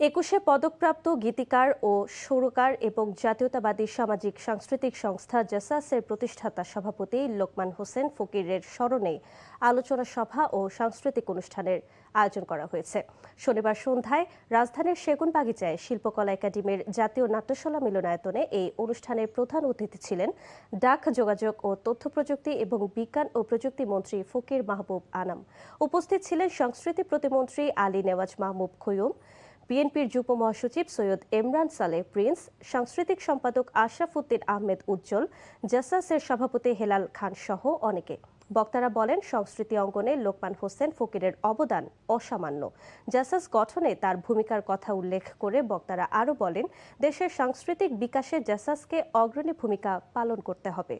একুশে পদকপ্রাপ্ত গীতিকার ও সুরকার এবং জাতীয়তাবাদী সামাজিক সাংস্কৃতিক সংস্থা জাসাসের প্রতিষ্ঠাতা সভাপতি লোকমান হোসেন ফকিরের স্মরণে আলোচনা সভা ও সাংস্কৃতিক অনুষ্ঠানের আয়োজন করা হয়েছে। শনিবার সন্ধ্যায় রাজধানীর সেগুনবাগিচায় শিল্পকলা একাডেমির জাতীয় নাট্যশালা মিলনায়তনে এই অনুষ্ঠানের প্রধান অতিথি ছিলেন ডাক যোগাযোগ ও তথ্য প্রযুক্তি এবং বিজ্ঞান ও প্রযুক্তি মন্ত্রী ফকির মাহবুব আনাম। উপস্থিত ছিলেন সংস্কৃতি প্রতিমন্ত্রী আলী নেওয়াজ মাহমুদ খৈয়ুম, বিএনপির যুব মহাসচিব সৈয়দ এমরান সালেহ প্রিন্স, সাংস্কৃতিক সম্পাদক আশরাফ উদ্দিন আহমেদ উজ্জ্বল, জাসাসের সভাপতি হেলাল খান সহ অনেকে। বক্তারা বলেন, সংস্কৃতি অঙ্গনে লোকমান হোসেন ফকিরের অবদান অসামান্য। জাসাস গঠনে তার ভূমিকার কথা উল্লেখ করে বক্তারা আরও বলেন, দেশের সাংস্কৃতিক বিকাশে জাসাসকে অগ্রণী ভূমিকা পালন করতে হবে।